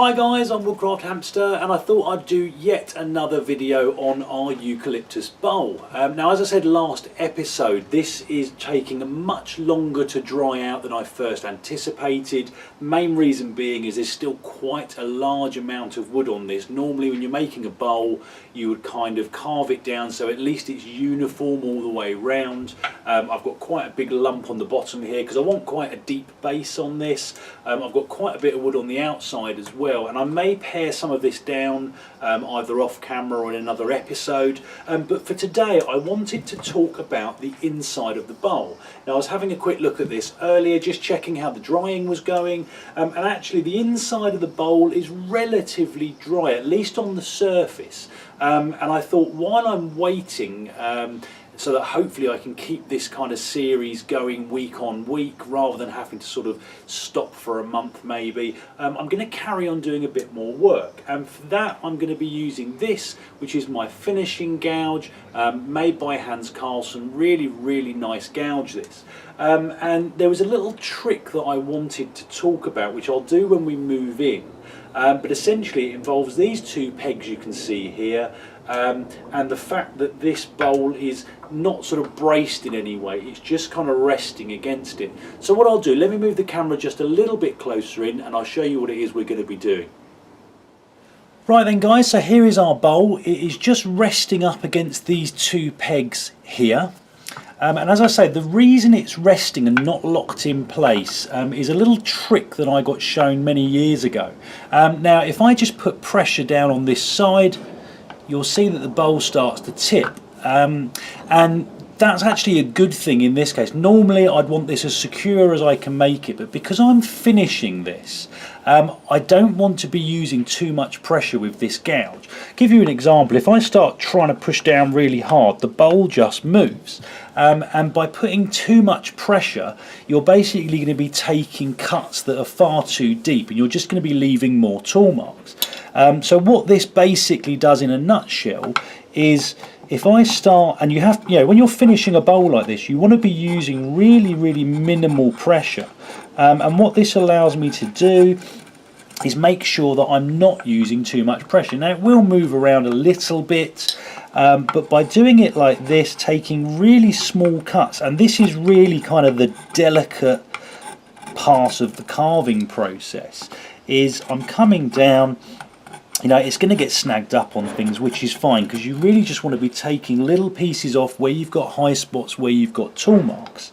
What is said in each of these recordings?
Hi guys, I'm Woodcraft Hamster and I thought I'd do yet another video on our eucalyptus bowl. Now as I said last episode, this is taking much longer to dry out than I first anticipated. Main reason being is there's still quite a large amount of wood on this. Normally when you're making a bowl you would kind of carve it down so at least it's uniform all the way round. I've got quite a big lump on the bottom here because I want quite a deep base on this. I've got quite a bit of wood on the outside as well, and I may pare some of this down either off camera or in another episode, but for today I wanted to talk about the inside of the bowl. Now I was having a quick look at this earlier, just checking how the drying was going, and actually the inside of the bowl is relatively dry, at least on the surface, and I thought while I'm waiting so that hopefully I can keep this kind of series going week on week rather than having to sort of stop for a month maybe. I'm going to carry on doing a bit more work, and for that I'm going to be using this, which is my finishing gouge, made by Hans Carlson. Really nice gouge this. And there was a little trick that I wanted to talk about which I'll do when we move in, but essentially it involves these two pegs you can see here. And the fact that this bowl is not sort of braced in any way, it's just kind of resting against it. So what I'll do, let me move the camera just a little bit closer in and I'll show you what it is we're going to be doing. Right then guys, so here is our bowl. It is just resting up against these two pegs here. And as I say, the reason it's resting and not locked in place is a little trick that I got shown many years ago. Now if I just put pressure down on this side, you'll see that the bowl starts to tip, and that's actually a good thing in this case. Normally I'd want this as secure as I can make it, but because I'm finishing this, I don't want to be using too much pressure with this gouge. Give you an example, if I start trying to push down really hard, the bowl just moves, and by putting too much pressure you're basically going to be taking cuts that are far too deep and you're just going to be leaving more tool marks. So what this basically does in a nutshell is, if I start, and you have, when you're finishing a bowl like this, you want to be using really minimal pressure, and what this allows me to do is make sure that I'm not using too much pressure. Now it will move around a little bit, but by doing it like this, taking really small cuts, and this is really kind of the delicate part of the carving process, is I'm coming down. It's going to get snagged up on things, which is fine because you really just want to be taking little pieces off where you've got high spots, where you've got tool marks.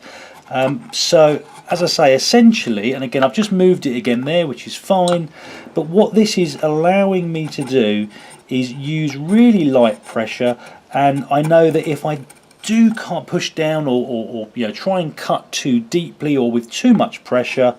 So as I say, essentially, and again I've just moved it again there, which is fine, but what this is allowing me to do is use really light pressure, and I know that if I can't push down or try and cut too deeply or with too much pressure,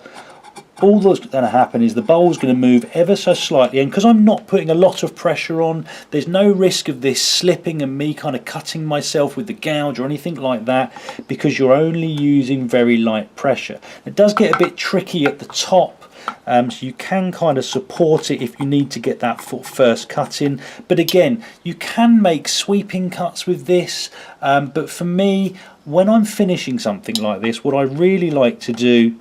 all that's going to happen is the bowl's going to move ever so slightly, and because I'm not putting a lot of pressure on, there's no risk of this slipping and me kind of cutting myself with the gouge or anything like that, because you're only using very light pressure. It does get a bit tricky at the top, so you can kind of support it if you need to get that first cut in, but again you can make sweeping cuts with this, but for me, when I'm finishing something like this, what I really like to do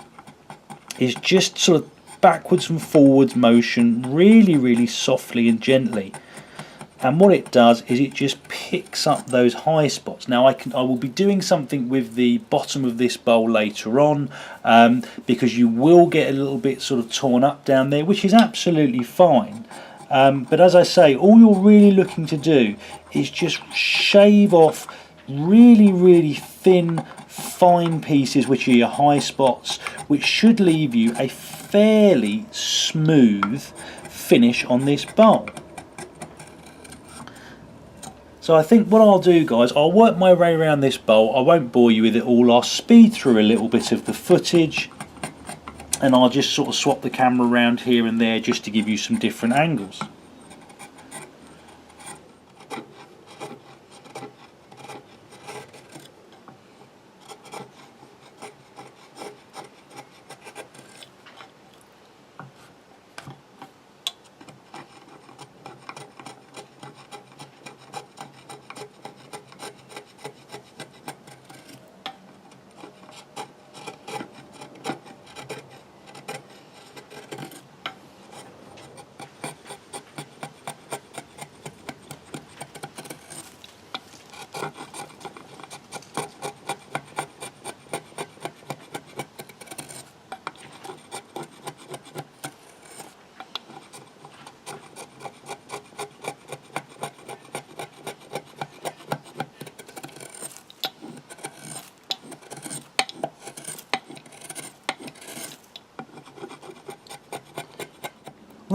is just sort of backwards and forwards motion, really softly and gently, and what it does is it just picks up those high spots. Now I will be doing something with the bottom of this bowl later on, because you will get a little bit sort of torn up down there, which is absolutely fine, but as I say, all you're really looking to do is just shave off really thin fine pieces, which are your high spots, which should leave you a fairly smooth finish on this bowl. So I think what I'll do, guys, I'll work my way around this bowl. I won't bore you with it all. I'll speed through a little bit of the footage, and I'll just sort of swap the camera around here and there just to give you some different angles.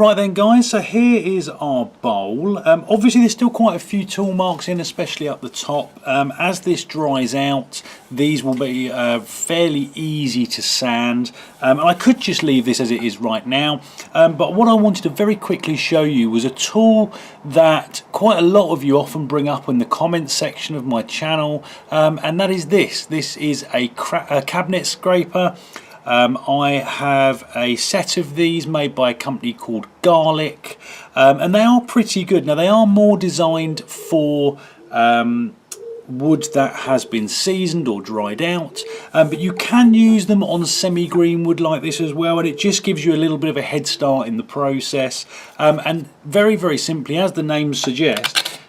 Right then guys, so here is our bowl. Obviously there's still quite a few tool marks in, especially up the top. As this dries out, these will be fairly easy to sand. And I could just leave this as it is right now, but what I wanted to very quickly show you was a tool that quite a lot of you often bring up in the comments section of my channel, and that is this. This is a cabinet scraper. I have a set of these made by a company called Garlic, and they are pretty good. Now they are more designed for wood that has been seasoned or dried out, but you can use them on semi-green wood like this as well, and it just gives you a little bit of a head start in the process. And very simply, as the name suggests,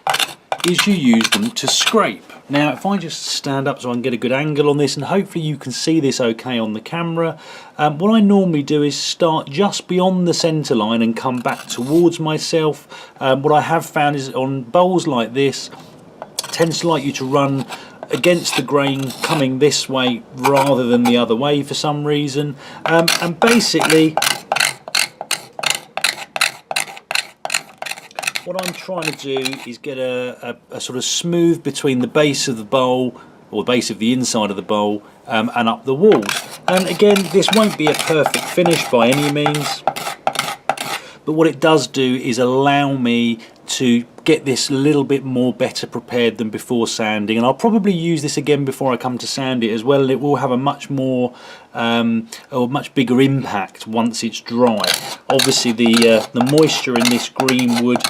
is you use them to scrape. Now if I just stand up so I can get a good angle on this, and hopefully you can see this okay on the camera, what I normally do is start just beyond the centre line and come back towards myself. What I have found is on bowls like this, tends to like you to run against the grain coming this way rather than the other way for some reason, and basically what I'm trying to do is get a sort of smooth between the base of the bowl, or the base of the inside of the bowl, and up the walls. And again, this won't be a perfect finish by any means, but what it does do is allow me to get this a little bit more better prepared than before sanding. And I'll probably use this again before I come to sand it as well, and it will have a much more or much bigger impact once it's dry. Obviously the moisture in this green wood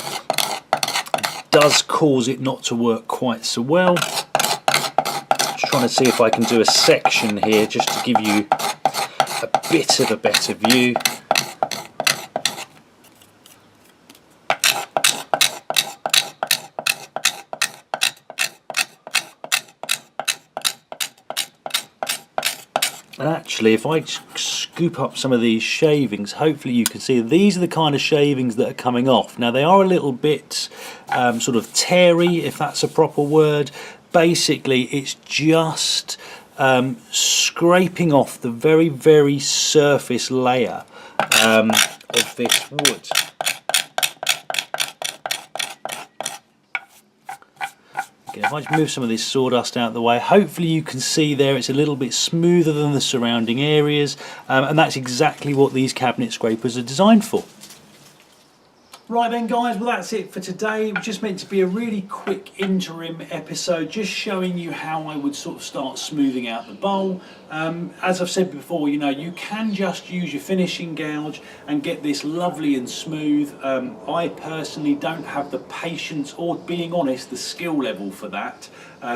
does cause it not to work quite so well. Just trying to see if I can do a section here just to give you a bit of a better view. And actually, if I scoop up some of these shavings, hopefully you can see these are the kind of shavings that are coming off. Now they are a little bit sort of terry, if that's a proper word. Basically it's just scraping off the very surface layer of this wood. If I just move some of this sawdust out of the way, hopefully you can see there it's a little bit smoother than the surrounding areas, and that's exactly what these cabinet scrapers are designed for. Right then guys, well that's it for today. It was just meant to be a really quick interim episode, just showing you how I would sort of start smoothing out the bowl. As I've said before, you know, you can just use your finishing gouge and get this lovely and smooth. I personally don't have the patience, or being honest, the skill level for that,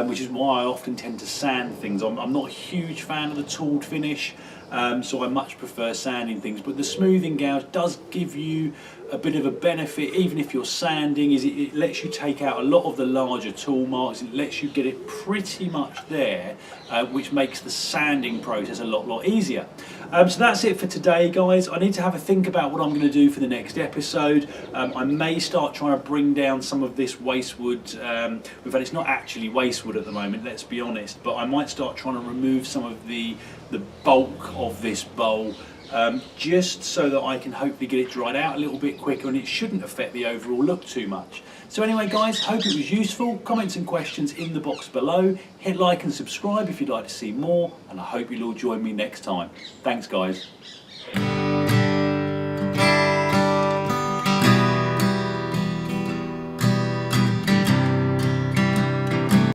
which is why I often tend to sand things. I'm not a huge fan of the tooled finish, so I much prefer sanding things, but the smoothing gouge does give you a bit of a benefit, even if you're sanding, is it lets you take out a lot of the larger tool marks. It lets you get it pretty much there, which makes the sanding process a lot easier. So that's it for today guys. I need to have a think about what I'm going to do for the next episode. I may start trying to bring down some of this waste wood. In fact, it's not actually waste wood at the moment, let's be honest, but I might start trying to remove some of the bulk of this bowl, just so that I can hopefully get it dried out a little bit quicker, and it shouldn't affect the overall look too much. So anyway guys, hope it was useful. Comments and questions in the box below. Hit like and subscribe if you'd like to see more, and I hope you'll all join me next time. Thanks guys.